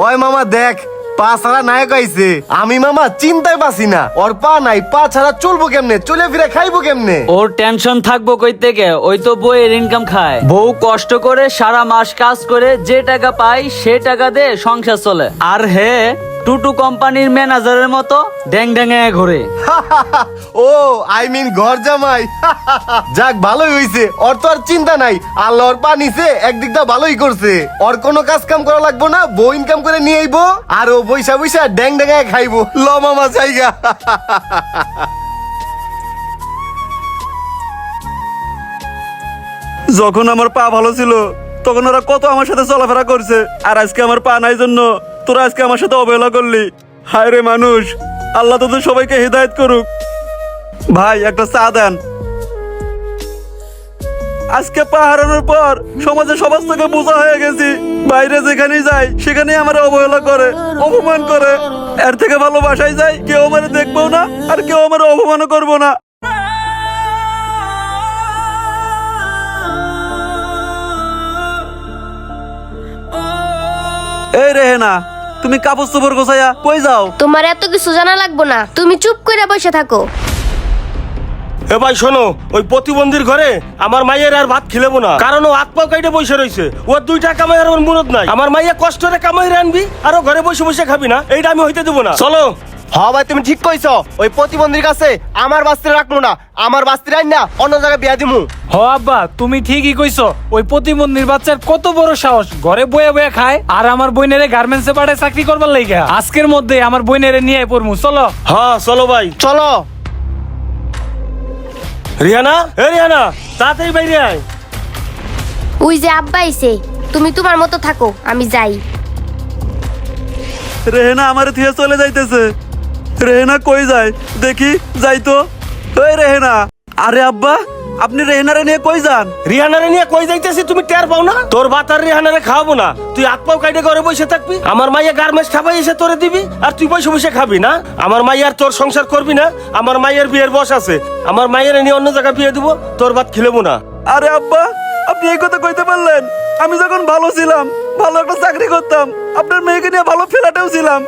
ওই মামা দেখ, পা ছাড়া নায়ক আইছে। আমি মামা চিন্তায় পাচ্ছি না, ওর পা নাই, পা ছাড়া চলবো কেমনে, চলে ফিরে খাইবো কেমনে? ওর টেনশন থাকবো কই থেকে? ওই তো বউয়ের ইনকাম খায়। বউ কষ্ট করে সারা মাস কাজ করে যে টাকা পায় সে টাকা দিয়ে সংসার চলে। আর হে টুটু কোম্পানির ম্যানেজারের মতো ড্যাং ড্যাঙে ঘুরে। ও আই মিন ঘর জামাই। যাক ভালোই হইছে, ওর তো আর চিন্তা নাই। আল্লাহ ওর পা নিছে, একদিক দা ভালোই করছে। ওর কোনো কাজ কাম করা লাগবো না, বউ ইনকাম করে নিয়ে আইবো আর ও বইসা বইসা ড্যাং ড্যাঙে খাইবো। ল মামা জায়গা। যখন আমার পা ভালো ছিল তখন ওরা কত আমার সাথে চলাফেরা করছে, আর আজকে আমার পা নাই জন্য তোরা আজকে আমার সাথে অবহেলা করলি। হায় রে মানুষ, আল্লাহ তোদের সবাইকে হিদায়াত করুক। ভাই একটা চা দেন। আজকে পা হারানোর পর সমাজে সবার থেকে বোঝা হয়ে গেছি। বাইরে যেখানেই যাই সেখানেই আমার অবহেলা করে, অপমান করে। এর থেকে ভালো বাসায় যাই, কেউ আমার দেখবো না আর কেউ আমার অপমানও করবো না। এই রেহেনা, তুমি কাপড় চোপড় গোছাইয়া কই যাও? তোমার এত কিছু জানা লাগবো না, তুমি চুপ করে বসে থাকো। এ ভাই শোনো, ওই প্রতিবন্ধীর ঘরে আমার মাইয়ের আর ভাত খিলেবো না, কারণ ও হাত পাও কাইটে বসে রয়েছে। ওর 2 টাকা কামাই আর ওর মুরত নাই। আমার মাইয়া কষ্টরে কামাই আনবি আর ও ঘরে বসে বসে খাবি না, এইটা আমি হইতে দেবো না। চলো। হ্যাঁ ভাই তুমি ঠিক কইছো, ওই প্রতিবন্ধীর কাছে আমার বাস্তি রাখবো না, আমার বাস্তি রাখ না অন্য জায়গায় বিয়া দিমু। হ আব্বা, তুমি ঠিকই কইছো। ওই প্রতিবন্ধীর বাচ্চার কত বড় সাহস, ঘরে বয়ে বয়ে খায় আর আমার বইনেরে গার্মেন্টসে পাঠায় চাকরি করবার লাইগা। আজকের মধ্যে আমার বইনেরে নিয়ে পড়মু, চলো। হ্যাঁ চলো ভাই। চলো। রিহানা, এ রিহানা, তাড়াতাড়ি বাইরে আয়। ওই যে আব্বা আইছে, তুমি তোমার মতো থাকো, আমি যাই। রেহেনা আমার থিয়ে চলে যাইতেছে। রেহেনা কই যায় দেখি, যাই তো। ওই রেহেনা। আরে আব্বা, আপনি রেহেনারে নিয়ে কই যান? রিহানারে নিয়ে কই যাইতেছি তুমি টের পাও না? তোর ভাত আর রিহানারে খাওয়াবো না, তুই হাত পাও কাইটে ঘরে বসে থাকবি। আমার মাইয়া গার্মেন্টস খাবাই এসে তোরে দিবি আর তুই বসে বসে খাবি না। আমার মাইয়ার তোর সংসার করবি না। আমার মাইয়ের বিয়ের বয়স আছে, আমার মাইয়ের নিয়ে অন্য জায়গায় বিয়ে দিব, তোর ভাত খিলেবো না। আরে আব্বা, আপনি এই কথা কইতে পারলেন? আমি যখন ভালো ছিলাম, ভালো একটা চাকরি করতাম, আপনার মেয়েকে নিয়ে ভালো ফ্ল্যাটেও ছিলাম।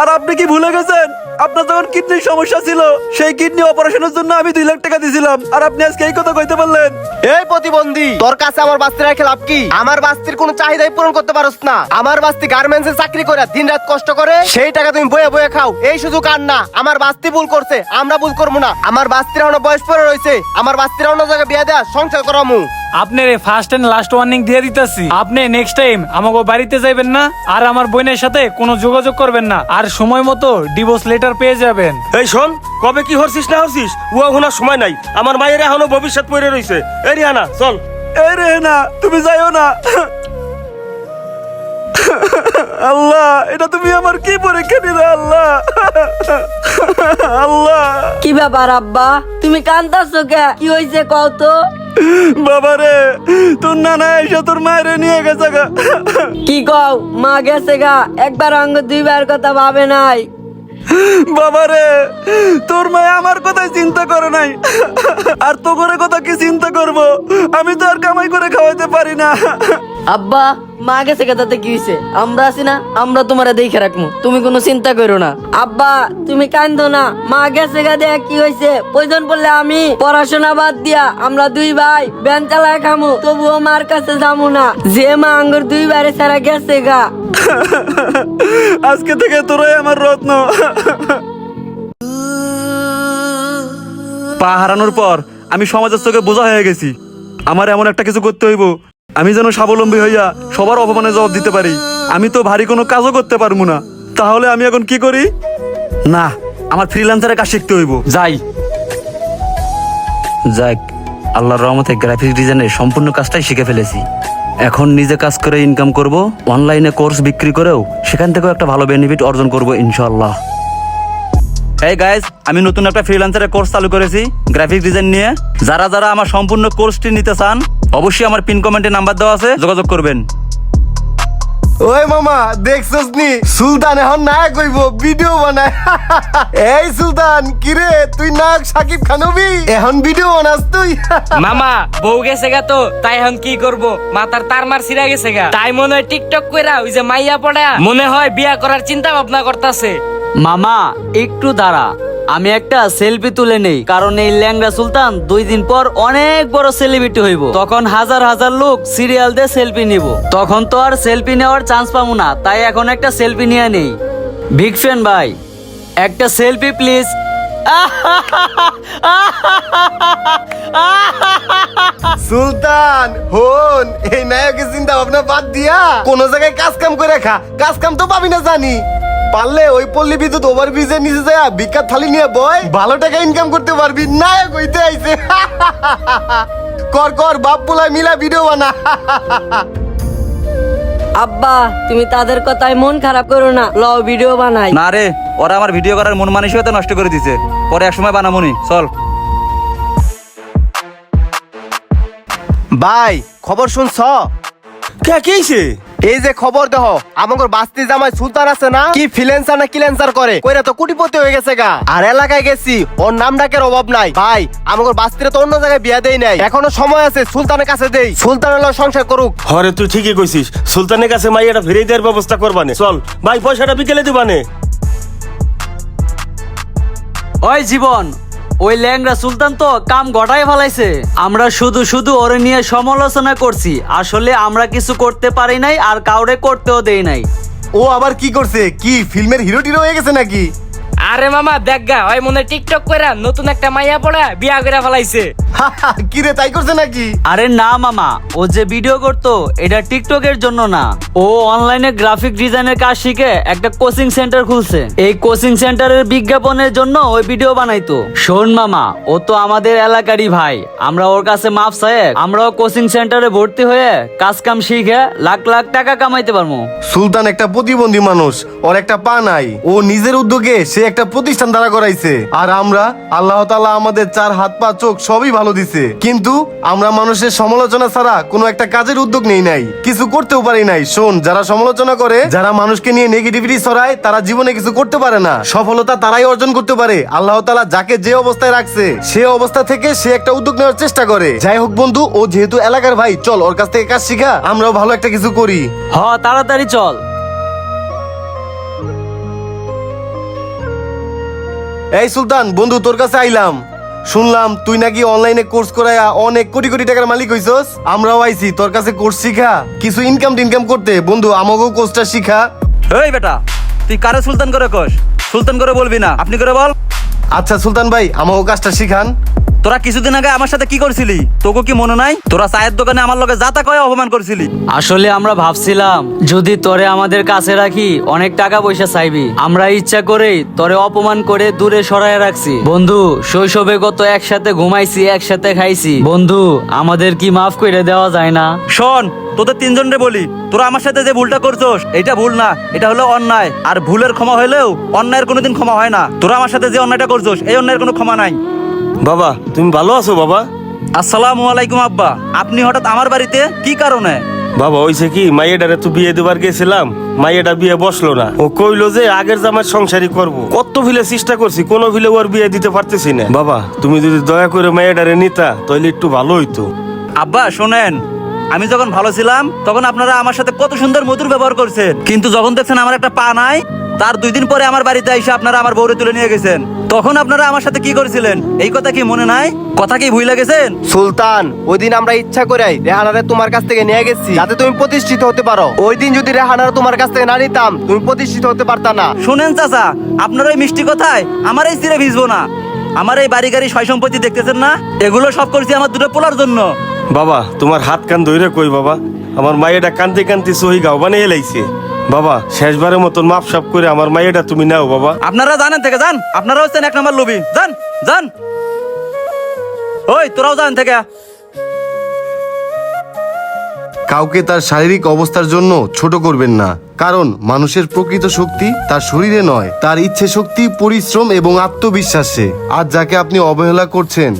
আর আপনি কি ভুলে গেছেন আপনার যখন কিডনির সমস্যা ছিল সেই কিডনি অপারেশনের জন্য আমি 2 লাখ টাকা দিয়েছিলাম, আর আপনি আজকে এই কথা কইতে পারলেন? এই প্রতিবন্ধী, তোর কাছে আমার বাস্তি রেখে লাভ কি? আমার বাস্তির কোনো চাহিদাই পূরণ করতে পারছ না। আমার বাস্তি গার্মেন্টসে চাকরি করে দিনরাত কষ্ট করে, সেই টাকা তুমি বয়ে বয়ে খাও। এই সুযোগ আর না। আমার বাস্তি ভুল করছে, আমরা ভুল করবো না। আমার বাস্তির এখনো বয়স পড়ে রয়েছে, আমার বাস্তির অন্য জায়গায় বিয়ে দেয়া সংসার করামু। আপনার ফার্স্ট এন্ড লাস্ট ওয়ার্নিং দিয়ে দিতেছি, আপনি নেক্সট টাইম আমাকে বাড়িতে যাইবেন না আর আমার বোনের সাথে কোনো যোগাযোগ করবেন না, আর সময় মতো ডিভোর্স লেটার পেয়ে যাবেন। এই শোন, কবে কি হরছিস না হরছিস ও এখন আর সময় নাই। আমার মায়ের এখনো ভবিষ্যৎ পড়ে রয়েছে। এই রিহানা চল। এই রেহেনা, তুমি যাইও না। আল্লাহ, এটা তুমি আমার কি পরীক্ষা দিলে আল্লাহ? আল্লাহ। কি ব্যাপার আব্বা, তুমি কান্দাছো কে? কি হয়েছে কও তো? বাবারে, তোর নানা এসে তোর মায়ের নিয়ে গেছে গা। কি কও? মা গেছে গা, একবার অঙ্গ 2 বার কথা ভাবে নাই। বাবারে, তোর মা আমার কথাই চিন্তা করে নাই, আর তো করে কথা কি চিন্তা করব? আমি তো আর কামাই করে খাওয়াইতে পারি না। আব্বা, মা গেছে গা, তাতে কি হয়েছে? আমরা আছি না, আমরা তোমারে দেখে রাখবো, তুমি কোনো চিন্তা করো না। আব্বা তুমি কান্দো না, মা গেছে গা, দেখ কি হয়েছে। প্রয়োজন পড়লে আমি পড়াশোনা বাদ দিয়া আমরা 2 ভাই ভ্যান চালায় খামু, তবুও মার কাছে যাবো না, যে মা আঙ্গুর 2 বারে ছাড়া গেছে গা। আজকে থেকে তোরাই আমার রত্ন। পা হারানোর পর আমি সমাজের চোখে বোঝা হয়ে গেছি। আমার এমন একটা কিছু করতে হইব আমি যেন স্বাবলম্বী হইয়া সবার অপমানে জবাব দিতে পারি। আমি তো ভারী কোনো কাজও করতে পারবো না, তাহলে আমি এখন কি করি? না, আমার ফ্রিল্যান্সারের কাজ শিখতে হইব। যাই। যাক, আল্লাহর রহমতে গ্রাফিক ডিজাইনের সম্পূর্ণ কাজটাই শিখে ফেলেছি। এখন নিজে কাজ করে ইনকাম করব, অনলাইনে কোর্স বিক্রি করেও সেখান থেকেও একটা ভালো বেনিফিট অর্জন করব ইনশাআল্লাহ। এই গাইস, আমি নতুন একটা ফ্রিল্যান্সারের কোর্স চালু করেছি গ্রাফিক ডিজাইন নিয়ে। যারা যারা আমার সম্পূর্ণ কোর্সটি নিতে চান অবশ্যই আমার পিন কমেন্টে নাম্বার দেওয়া আছে, যোগাযোগ করবেন। ওই মামা দেখছস নি সুলতান এখন নায়ক হইব ভিডিও বানায় এই সুলতান কিরে তুই নায়ক সাকিব খান হবি এখন ভিডিও বানাস তুই মামা বউ গেছে গা তো তাই এখন কি করব মাথার তার মার ছিড়া গেছে গা তাই মনে হয় টিকটক কইরা ওই যে মাইয়া পড়া মনে হয় বিয়া করার চিন্তা ভাবনা করতেছে। মামা একটু দাঁড়া, আমি একটা সেলফি তুলে নেই, কারণ এই ল্যাংড়া সুলতান 2 দিন পর অনেক বড় সেলিব্রিটি হইব, তখন হাজার হাজার লোক সিরিয়াল দিয়ে সেলফি নিব, তখন তো আর সেলফি নেওয়ার চান্স পাবো না, তাই এখন একটা সেলফি নিয়ে নেই। বিগ ফ্যান ভাই, একটা সেলফি প্লিজ। সুলতান হন এই নায়কের চিন্তা ভাবনা বাদ দিয়া কোন জায়গায় কাজ কাম করে খা, কাজ কাম তো পাবি না জানি, পারলে ওই পল্লী বিদ্যুৎ ওভারব্রিজের নিচে যায় ভিক্ষার থালি নিয়ে বয়, ভালো টাকা ইনকাম করতে পারবি, নায়ক হইতে আইছে। কর কর বাপ পোলায় মিলা ভিডিও বানা। আব্বা তুমি তাদের কথায় মন খারাপ করো না, লও ভিডিও বানাই। না রে, ওরা আমার ভিডিও করার মন মানসিকতা নষ্ট করে দিছে, পরে একসময় বানামুনি, চল। ভাই খবর শুনছ? কে কেছে? এই যে খবর দেহ আমাদের বাস্তি জামাই সুলতান আছে না, কি ফ্রিল্যান্সার না কিলেন্সার করে কইরা তো কোটিপতি হয়ে গেছে গা, আর এলাকায় গেছি ওর নাম ডাকের অভাব নাই। ভাই আমাদের বাস্তিরে তো অন্য জায়গায় বিয়া দেই নাই, এখনো সময় আছে, সুলতানের কাছে দেই, সুলতান হলো সংসার করুক। হরে তুই ঠিকই কইছিস, সুলতানের কাছে মাইয়াটা ফিরিয়ে দেওয়ার ব্যবস্থা করবানে, চল ভাই পয়সাটা বিকেলে দিবানে। ওই জীবন, ওই ল্যাংড়া সুলতান তো কাম গটাই ফেলাইছে, আমরা শুধু শুধু ওরে নিয়ে সমালোচনা করছি, আসলে আমরা কিছু করতে পারি নাই আর কাউরে করতেও দেই নাই। ও আবার কি করছে, কি ফিল্মের হিরো টিরো হয়ে গেছে নাকি? আরে মামা দেখ গা ওই মনে হয় টিকটক কইরা নতুন একটা মাইয়া পড়া বিয়া কইরা ফেলাইছে। কি রে তাই করছে নাকি? আরে না মামা, ও যে ভিডিও করতো এটা টিকটকের জন্য না, ও অনলাইনে গ্রাফিক ডিজাইনের কাজ শিখে একটা কোচিং সেন্টার খুলছে, এই কোচিং সেন্টারের বিজ্ঞাপনের জন্য ওই ভিডিও বানাইতো। শোন মামা, ও তো আমাদের এলাকারই ভাই, আমরা ওর কাছে মাপ চাই, আমরাও কোচিং সেন্টারে ভর্তি হয়ে কাজ কাম শিখে লাখ লাখ টাকা কামাইতে পারবো। সুলতান একটা প্রতিবন্ধী মানুষ, ওর একটা পা নাই, ও নিজের উদ্যোগে সে একটা প্রতিষ্ঠান দাঁড়া করাইছে, আর আমরা আল্লাহ তাআলা আমাদের 4 হাত পা চোখ সবই ভালো দিছে, কিন্তু আমরা মানুষের সমালোচনা ছাড়া কোনো একটা কাজের উদ্যোগ নেই নাই, কিছু করতেও পারি নাই। শোন, যারা সমালোচনা করে, যারা মানুষকে নিয়ে নেগেটিভিটি ছড়ায়, তারা জীবনে কিছু করতে পারে না, সফলতা তারাই অর্জন করতে পারে। আল্লাহ তাআলা যাকে যে অবস্থায় রাখছে সে অবস্থা থেকে সে একটা উদ্যোগ নেওয়ার চেষ্টা করে। যাই হোক বন্ধু, ও যেহেতু এলাকার ভাই, চল ওর কাছ থেকে কাজ শিখা, আমরাও ভালো একটা কিছু করি। হ, তাড়াতাড়ি চল। এই সুলতান বন্ধু, তোর কাছে আইলাম, শুনলাম তুই নাকি অনলাইনে কোর্স করায়া অনেক কোটি কোটি টাকার মালিক হইছস, আমরাও আইছি তোর কাছে কোর্স শিখা, কিছু ইনকাম করতে। বন্ধু আমাকেও কোর্সটা শিখা। এই বেটা, তুই কারে সুলতান করে কস? সুলতান করে বলবি না, আপনি করে বল। আচ্ছা সুলতান ভাই, আমাকেও কাজটা শিখান। তোরা কিছুদিন আগে আমার সাথে কি করছিলি, তোকে কি মনে নাই? তোরা চায়ের দোকানে আমার লগে যাতা কয়ে অপমান করছিলি। আসলে আমরা ভাবছিলাম যদি তোরে আমাদের কাছে রাখি অনেক টাকা পয়সা চাইবি, আমরা ইচ্ছা করেই তোরে অপমান করে দূরে সরায় রাখছি। বন্ধু, শৈশবে কত একসাথে ঘুমাইছি, একসাথে খাইছি, বন্ধু আমাদের কি মাফ করে দেওয়া যায় না? শোন, তোদের 3 জনরে বলি, তোরা আমার সাথে যে ভুলটা করছস এটা ভুল না, এটা হলো অন্যায়, আর ভুলের ক্ষমা হইলেও অন্যায়ের কোনোদিন ক্ষমা হয় না। তোরা আমার সাথে যে অন্যায়টা করছস এই অন্যায়ের কোনো ক্ষমা নাই। বাবা তুমি ভালো আছো বাবা? আসসালামু আলাইকুম আব্বা, আপনি হঠাৎ আমার বাড়িতে কি কারণে? বাবা হইছে কি, মাইয়াডারে তো বিয়ে দেবার গেছিলাম, মাইয়াটা বিয়ে বসলো না, ও কইলো যে আগের জামার সংসারই করব, কত ভিলে চেষ্টা করছি, কোনো ভিলে ওর বিয়ে দিতে পারতেছি না। বাবা তুমি যদি দয়া করে মাইয়াডারে নিতা তাহলে একটু ভালো হইতো। আব্বা শোনেন, আমি যখন ভালো ছিলাম তখন আপনারা আমার সাথে কত সুন্দর মধুর ব্যবহার করছেন, কিন্তু যখন দেখছেন আমার একটা পা নাই, তার 2 দিন পরে আমার বাড়িতে এসে আপনারা আমার বউরে তুলে নিয়ে গেছেন, তখন আপনারা আমার সাথে কি করেছিলেন এই কথা কি মনে নাই? কথা কি ভুলে গেছেন? সুলতান, ওই দিন আমরা ইচ্ছা করে রেহানারে তোমার কাছ থেকে নিয়ে গেছি যাতে তুমি প্রতিষ্ঠিত হতে পারো। ওই দিন যদি রেহানারে তোমার কাছ থেকে না নিতাম, তুমি প্রতিষ্ঠিত হতে পারতা না। শুনেন চাচা, আপনার ওই মিষ্টি কথায় আমার এই চিরে ভিজবো না। আমার এই বাড়ি গাড়ি সয় সম্পত্তি দেখতেছেন না, এগুলো সব করছি আমার 2টা পোলার জন্য। বাবা তোমার হাত কান ধরে কই বাবা, আমার মাইয়াটা কান্তি কান্তি সহি গাও বানিয়ে লাইছে। বাবা শেষবারের মতন মাপ সাপ করে আমার মাইয়াটা তুমি নাও বাবা। আপনারা জানেন থেকে যান, আপনারা হচ্ছেন 1 নম্বর লোভী, যান যান। ওই তোরাও জান থেকে। কাউকে তার শারীরিক অবস্থার জন্য ছোট করবেন না, কারণ মানুষের প্রকৃত শক্তি তার শরীরে নয়, তার ইচ্ছে শক্তি, পরিশ্রম এবং আত্মবিশ্বাসে। আর যাকে আপনি অবহেলা করছেন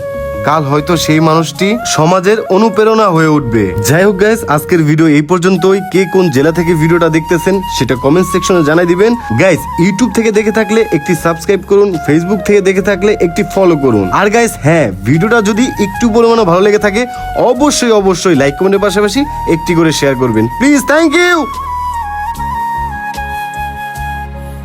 কাল হয়তো সেই মানুষটি সমাজের অনুপ্রেরণা হয়ে উঠবে। যাই হোক গাইস, আজকের ভিডিও এই পর্যন্তই। কে কোন জেলা থেকে ভিডিওটা দেখতেছেন সেটা কমেন্ট সেকশনে জানাই দিবেন। গাইস, ইউটিউব থেকে দেখে থাকলে একটি সাবস্ক্রাইব করুন, ফেসবুক থেকে দেখে থাকলে একটি ফলো করুন। আর গাইস হ্যাঁ, ভিডিওটা যদি একটু পরিমাণে ভালো লেগে থাকে অবশ্যই লাইক কমেন্টের পাশাপাশি একটি করে শেয়ার করবেন প্লিজ। Thank you.